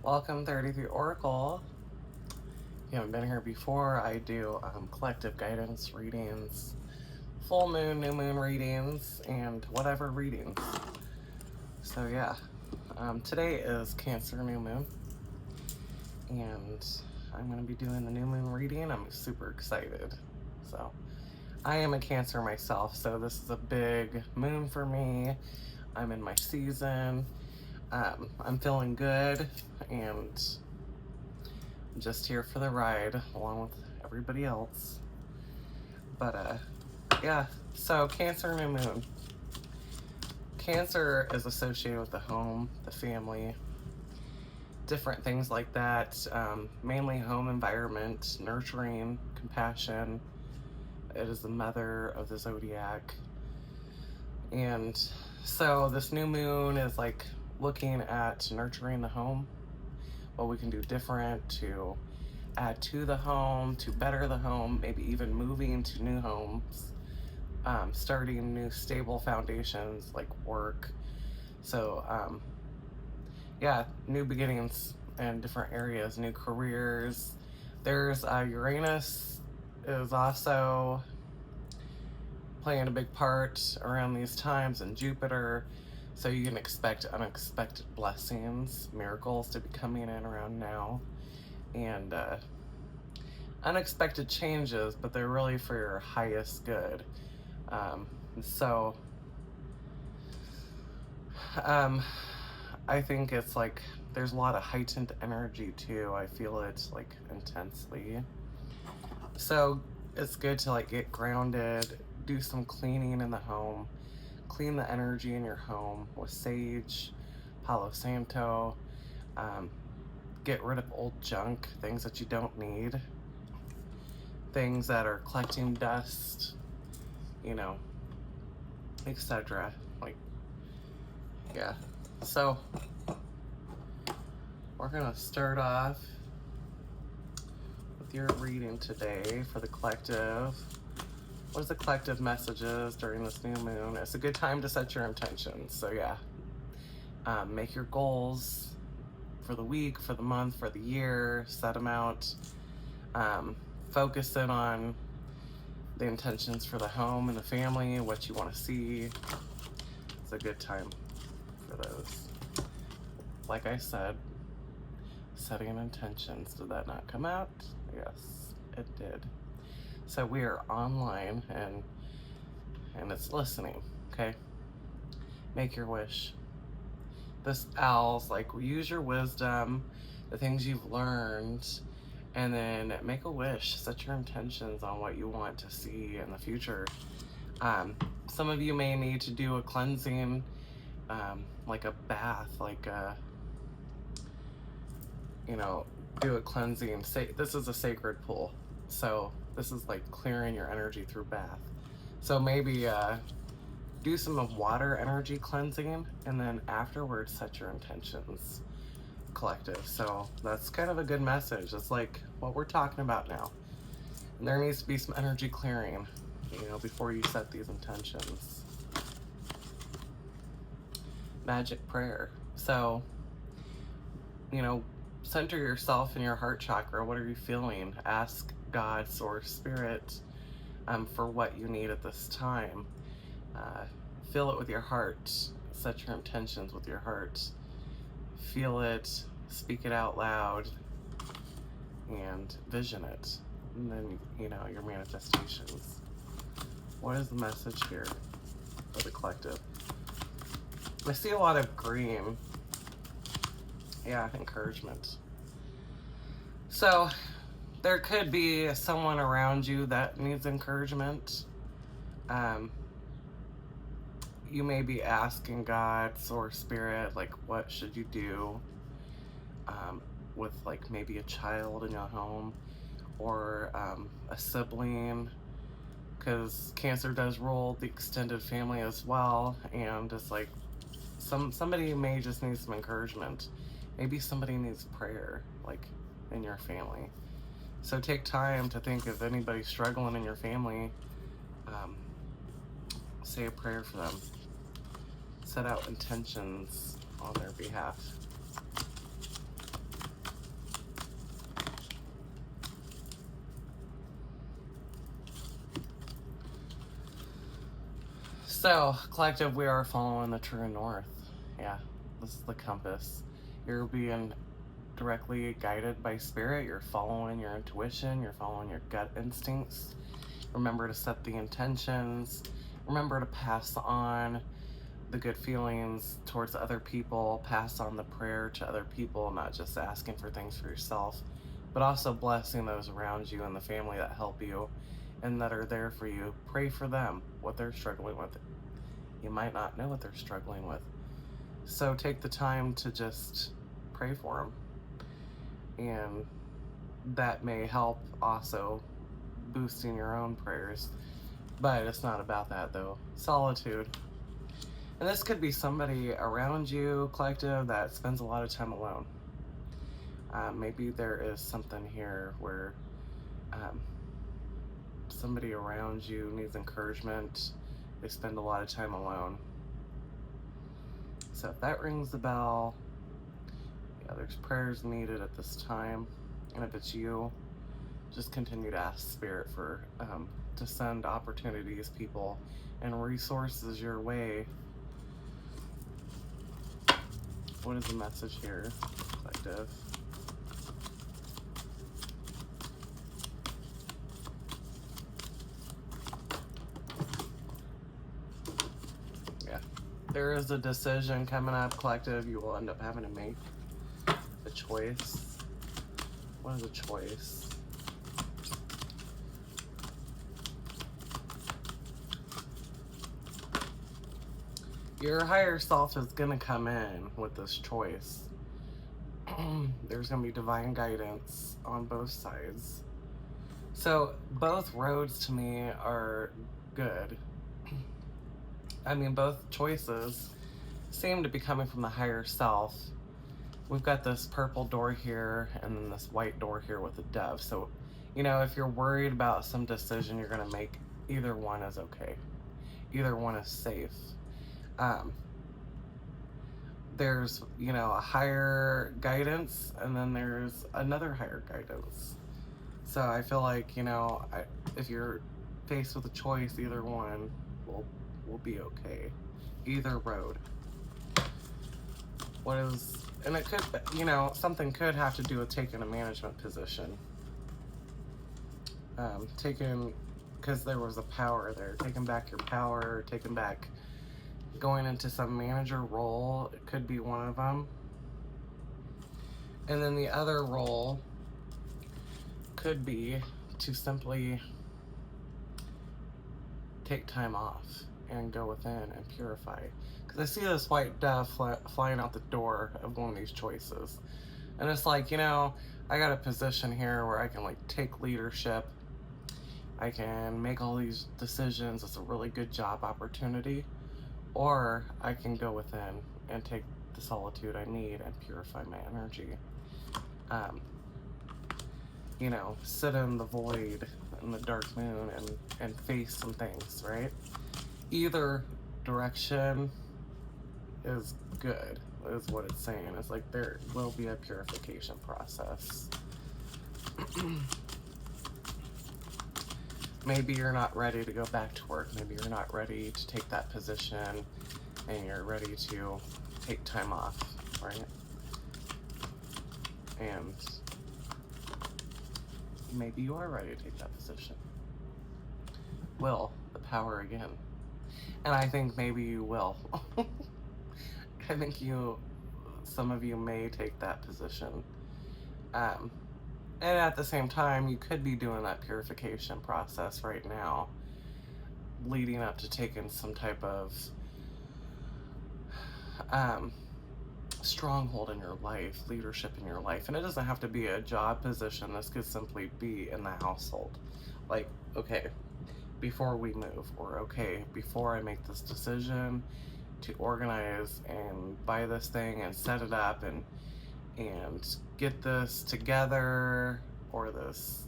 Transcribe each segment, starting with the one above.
Welcome 33 Oracle. If you haven't been here before, I do collective guidance readings, full moon, new moon readings, and whatever readings. So yeah, today is Cancer new moon, and I'm going to be doing the new moon reading. I'm super excited. So I am a Cancer myself, so this is a big moon for me. I'm in my season. I'm feeling good and just here for the ride along with everybody else. But yeah, so Cancer new moon. Cancer is associated with the home, the family, different things like that. Mainly home environment, nurturing, compassion. It is the mother of the zodiac. And so this new moon is like looking at nurturing the home, what we can do different to add to the home, to better the home, maybe even moving to new homes, starting new stable foundations like work. So yeah, new beginnings in different areas, new careers. There's Uranus is also playing a big part around these times, and Jupiter. So you can expect unexpected blessings, miracles to be coming in around now, and unexpected changes, but they're really for your highest good. So I think it's like there's a lot of heightened energy too. I feel it like intensely. So it's good to like get grounded, do some cleaning in the home, clean the energy in your home with sage, Palo Santo, get rid of old junk, things that you don't need, things that are collecting dust, etc. Like, yeah. So we're gonna start off with your reading today for the collective. What is the collective messages during this new moon? It's a good time to set your intentions. So yeah, make your goals for the week, for the month, for the year, set them out. Focus in on the intentions for the home and the family, what you want to see. It's a good time for those. Like I said, setting intentions. Did that not come out? Yes, it did. So we are online and it's listening, okay? Make your wish. This owl's like, use your wisdom, the things you've learned, and then make a wish. Set your intentions on what you want to see in the future. Some of you may need to do a cleansing, like a bath, like do a cleansing. This is a sacred pool, so this is like clearing your energy through bath. So maybe do some water energy cleansing, and then afterwards set your intentions, collective. So that's kind of a good message. It's like what we're talking about now. And there needs to be some energy clearing, before you set these intentions. Magic prayer. So, center yourself in your heart chakra. What are you feeling? Ask God, Source, Spirit, for what you need at this time. Feel it with your heart. Set your intentions with your heart. Feel it, speak it out loud, and vision it. And then, your manifestations. What is the message here for the collective? I see a lot of green. Yeah, encouragement. So there could be someone around you that needs encouragement. You may be asking God or Spirit, like, what should you do with like maybe a child in your home or a sibling, because Cancer does rule the extended family as well, and it's like somebody may just need some encouragement. Maybe somebody needs prayer, like in your family. So take time to think of anybody struggling in your family. Say a prayer for them. Set out intentions on their behalf. So, collective, we are following the true north. Yeah, this is the compass. You're being directly guided by spirit. You're following your intuition. You're following your gut instincts. Remember to set the intentions. Remember to pass on the good feelings towards other people. Pass on the prayer to other people, not just asking for things for yourself, but also blessing those around you and the family that help you and that are there for you. Pray for them, what they're struggling with. You might not know what they're struggling with. So take the time to just pray for them. And that may help also boosting your own prayers. But it's not about that though. Solitude. And this could be somebody around you, collective, that spends a lot of time alone. Maybe there is something here where somebody around you needs encouragement. They spend a lot of time alone. So if that rings the bell, yeah, there's prayers needed at this time. And if it's you, just continue to ask Spirit for to send opportunities, people, and resources your way. What is the message here, collective? Yeah, there is a decision coming up, collective. You will end up having to make a choice. What is a choice? Your higher self is going to come in with this choice. There's going to be divine guidance on both sides. So both roads to me are good. I mean, both choices seem to be coming from the higher self. We've got this purple door here and then this white door here with a dove. So, you know, if you're worried about some decision you're going to make, either one is okay. Either one is safe. There's, you know, a higher guidance and then there's another higher guidance. So I feel like, you know, if you're faced with a choice, either one will be okay. Either road. What is, and it could, you know, something could have to do with taking a management position. Because there was a power there. Taking back your power, taking back, going into some manager role. It could be one of them. And then the other role could be to simply take time off and go within and purify. Because I see this white dove flying out the door of one of these choices. And it's like, you know, I got a position here where I can like take leadership. I can make all these decisions. It's a really good job opportunity. Or I can go within and take the solitude I need and purify my energy. You know, sit in the void in the dark moon and face some things, right? Either direction is good, is what it's saying. It's like there will be a purification process. Maybe you're not ready to go back to work. Maybe you're not ready to take that position and you're ready to take time off, right? And maybe you are ready to take that position. Will, the power again. And I think maybe you will. I think some of you may take that position. And at the same time, you could be doing that purification process right now, leading up to taking some type of stronghold in your life, leadership in your life. And it doesn't have to be a job position. This could simply be in the household. Like, okay, before we move, or okay, before I make this decision to organize and buy this thing and set it up and get this together, or this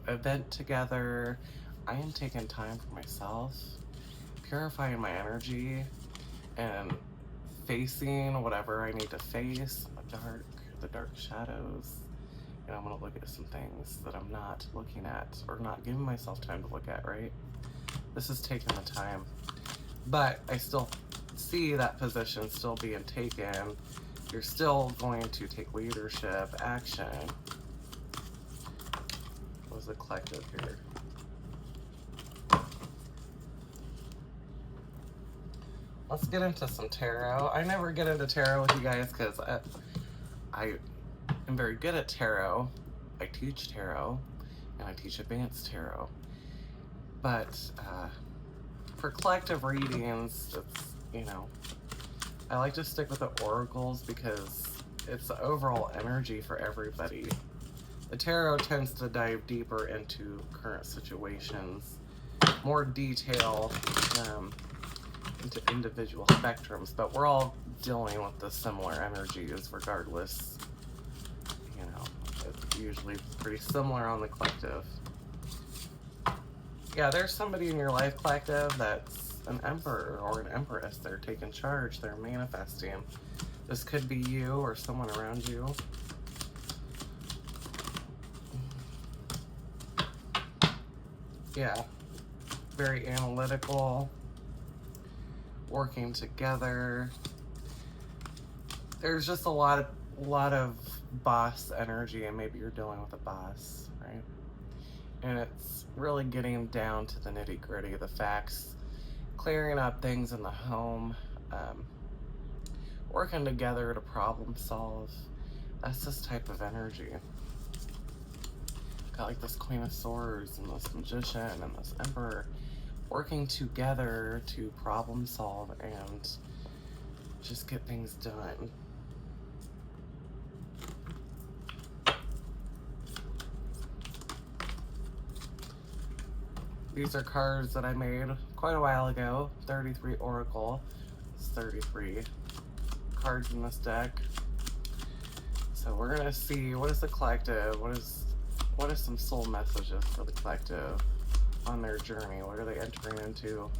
event together, I am taking time for myself, purifying my energy, and facing whatever I need to face, the dark shadows. And I'm gonna look at some things that I'm not looking at, or not giving myself time to look at, right? This is taking the time. But I still see that position still being taken. You're still going to take leadership, action. What was the collective here? Let's get into some tarot. I never get into tarot with you guys because I am very good at tarot. I teach tarot, and I teach advanced tarot. But for collective readings, it's, you know, I like to stick with the oracles because it's the overall energy for everybody. The tarot tends to dive deeper into current situations, more detail into individual spectrums, but we're all dealing with the similar energies regardless. You know, it's usually pretty similar on the collective. Yeah, there's somebody in your life, collective, that's an emperor or an empress. They're taking charge, they're manifesting. This could be you or someone around you. Yeah, very analytical, working together. There's just a lot of boss energy, and maybe you're dealing with a boss, right? And it's really getting down to the nitty-gritty, the facts, clearing up things in the home, working together to problem solve. That's this type of energy. Got like this Queen of Swords and this Magician and this Emperor working together to problem solve and just get things done. These are cards that I made quite a while ago. 33 Oracle. It's 33 cards in this deck. So we're gonna see what is the collective, what is some soul messages for the collective on their journey. What are they entering into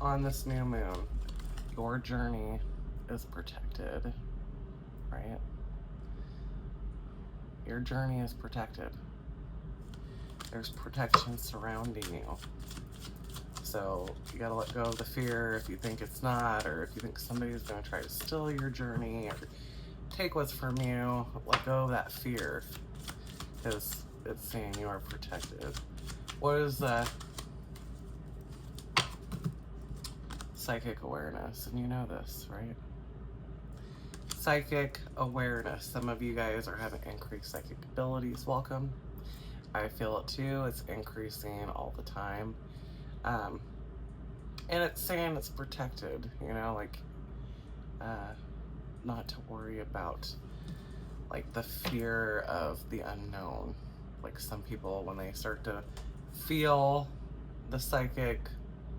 on this new moon? Your journey is protected, right? Your journey is protected. There's protection surrounding you. So you gotta let go of the fear if you think it's not, or if you think somebody's gonna try to steal your journey or take what's from you. Let go of that fear, because it's saying you are protected. What is psychic awareness? And you know this, right? Psychic awareness. Some of you guys are having increased psychic abilities. Welcome. I feel it too. It's increasing all the time. And it's saying it's protected, you know, like, not to worry about, like, the fear of the unknown. Like, some people, when they start to feel the psychic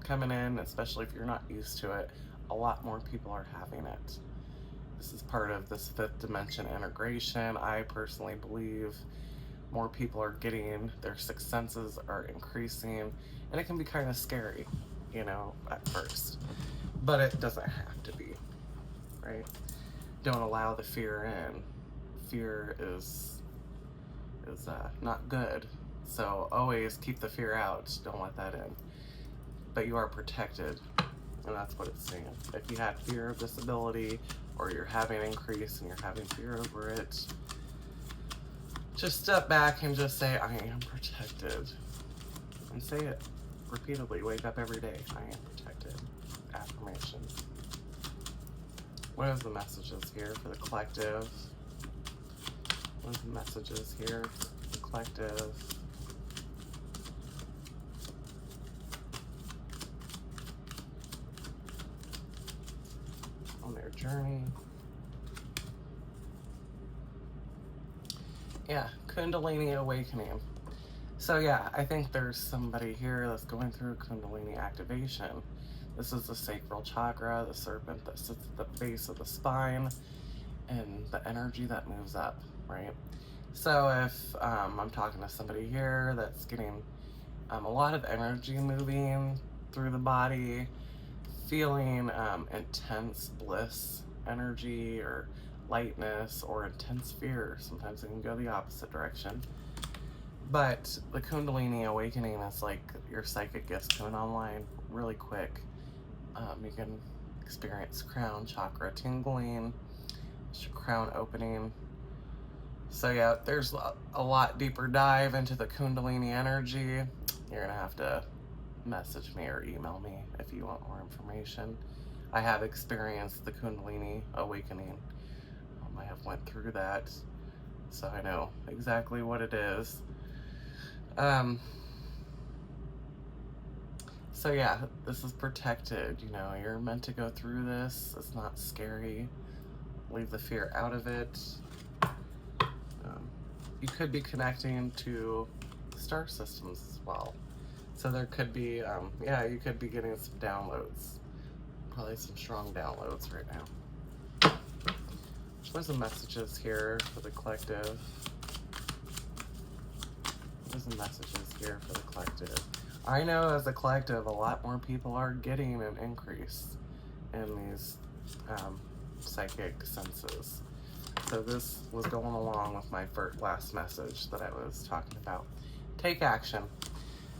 coming in, especially if you're not used to it, a lot more people are having it. This is part of this fifth dimension integration. I personally believe more people are getting, their sixth senses are increasing, and it can be kind of scary, you know, at first, but it doesn't have to be, right? Don't allow the fear in. Fear is not good, so always keep the fear out. Don't let that in. But you are protected, and that's what it's saying. If you had fear of disability, or you're having increase and you're having fear over it, just step back and just say, I am protected. And say it repeatedly. Wake up every day. I am protected. Affirmation. What is the messages here for the collective? What is the messages here for the collective? On their journey. Yeah, Kundalini awakening. So yeah, I think there's somebody here that's going through Kundalini activation. This is the sacral chakra, the serpent that sits at the base of the spine, and the energy that moves up, right? So if I'm talking to somebody here that's getting a lot of energy moving through the body, feeling intense bliss energy or lightness or intense fear. Sometimes it can go the opposite direction. But the Kundalini awakening is like your psychic gifts coming online really quick. You can experience crown chakra tingling, crown opening. So yeah, there's a lot deeper dive into the Kundalini energy. You're gonna have to message me or email me if you want more information. I have experienced the Kundalini awakening. I have went through that, so I know exactly what it is. So yeah, this is protected. You know, you're meant to go through this. It's not scary. Leave the fear out of it. You could be connecting to star systems as well. So there could be, yeah, you could be getting some downloads. Probably some strong downloads right now. There's some messages here for the collective. There's some messages here for the collective. I know as a collective, a lot more people are getting an increase in these psychic senses. So this was going along with my last message that I was talking about. Take action.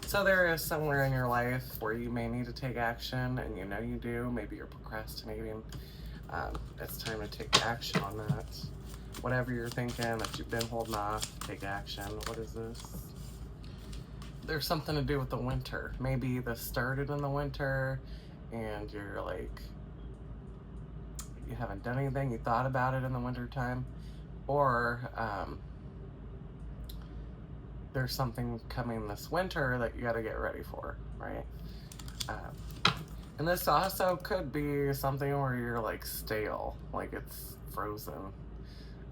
So there is somewhere in your life where you may need to take action, and you know you do. Maybe you're procrastinating. It's time to take action on that. Whatever you're thinking that you've been holding off, take action. What is this? There's something to do with the winter. Maybe this started in the winter and you're like, you haven't done anything, you thought about it in the winter time, or there's something coming this winter that you got to get ready for, right? And this also could be something where you're like stale, like it's frozen,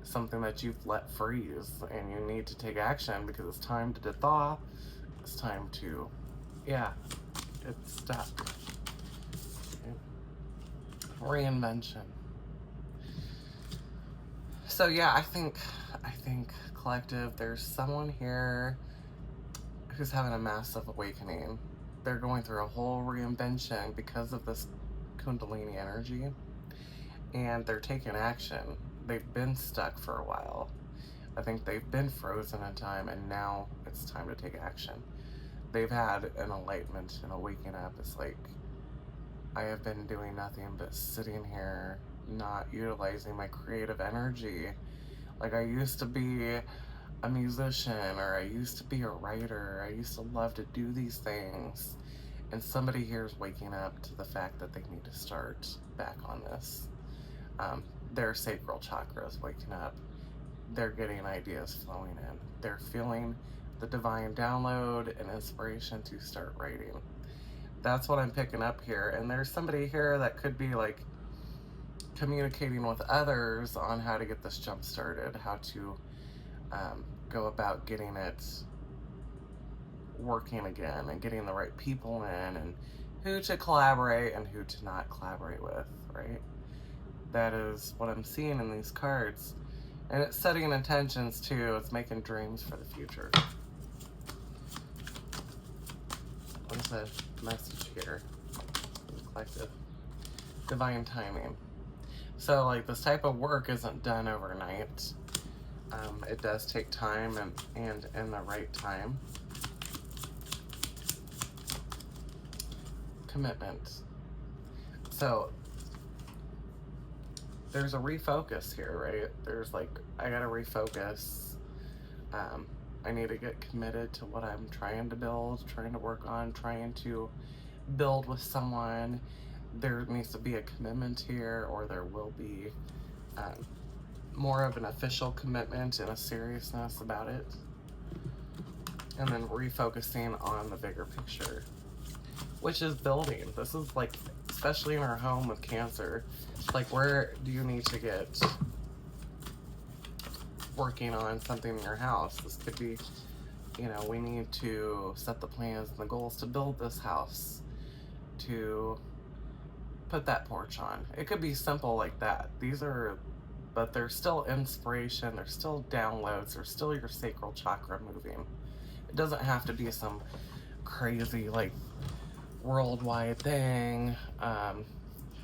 something that you've let freeze, and you need to take action because it's time to thaw. It's time to, yeah, it's stuck. Reinvention. So yeah, I think collective, there's someone here who's having a massive awakening. They're going through a whole reinvention because of this Kundalini energy, and they're taking action. They've been stuck for a while. I think they've been frozen in time, and now it's time to take action. They've had an enlightenment and a waking up. It's like, I have been doing nothing but sitting here, not utilizing my creative energy. Like, I used to be a musician, or I used to be a writer. I used to love to do these things. And somebody here is waking up to the fact that they need to start back on this. Their sacral chakra is waking up. They're getting ideas flowing in. They're feeling the divine download and inspiration to start writing. That's what I'm picking up here. And there's somebody here that could be like communicating with others on how to get this jump started, how to go about getting it working again, and getting the right people in, and who to collaborate and who to not collaborate with, right? That is what I'm seeing in these cards. And it's setting intentions too. It's making dreams for the future. What's the message here? Collective. Divine timing. So like, this type of work isn't done overnight. It does take time and in the right time. Commitment. So there's a refocus here, right? There's like, I gotta refocus. I need to get committed to what I'm trying to build, trying to work on, trying to build with someone. There needs to be a commitment here, or there will be more of an official commitment and a seriousness about it. And then refocusing on the bigger picture, which is building. This is like, especially in our home with Cancer, like, where do you need to get working on something in your house? This could be, you know, we need to set the plans and the goals to build this house, to put that porch on. It could be simple like that. These are, but there's still inspiration, there's still downloads, there's still your sacral chakra moving. It doesn't have to be some crazy, like, worldwide thing.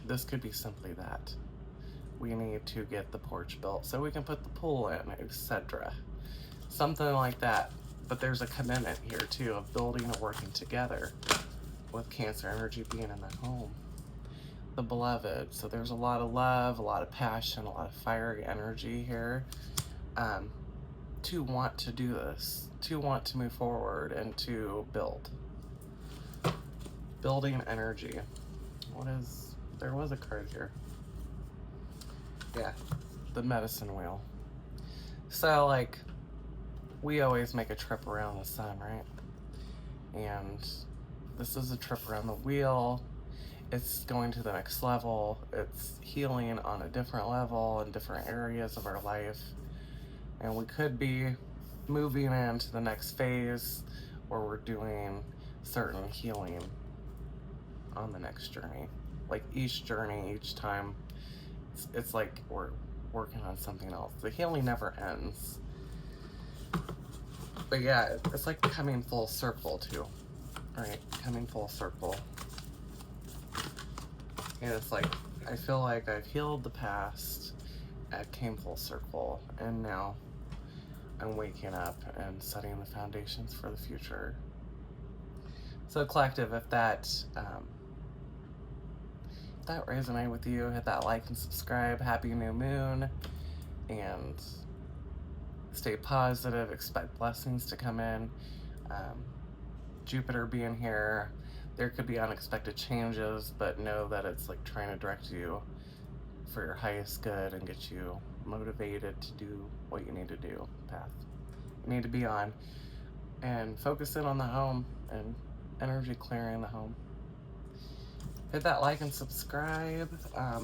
This could be simply that. We need to get the porch built so we can put the pool in, etc. Something like that. But there's a commitment here too of building and working together with Cancer energy being in the home. The beloved. So there's a lot of love, a lot of passion, a lot of fiery energy here. To want to do this, to want to move forward and to build. Building energy. There was a card here. Yeah, the medicine wheel. So like, we always make a trip around the sun, right? And this is a trip around the wheel. It's going to the next level. It's healing on a different level in different areas of our life. And we could be moving into the next phase where we're doing certain healing on the next journey. Like each journey, each time, it's like we're working on something else. The healing never ends. But yeah, it's like coming full circle too, right? Coming full circle. And it's like, I feel like I've healed the past, I came full circle, and now I'm waking up and setting the foundations for the future. So collective, if that resonated with you, hit that like and subscribe. Happy new moon, and stay positive. Expect blessings to come in. Jupiter being here, there could be unexpected changes, but know that it's like trying to direct you for your highest good and get you motivated to do what you need to do, path you need to be on, and focus in on the home and energy clearing the home. Hit that like and subscribe.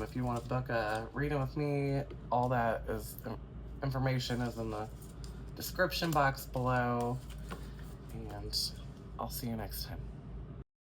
If you want to book a reading with me, all that is information is in the description box below, and I'll see you next time.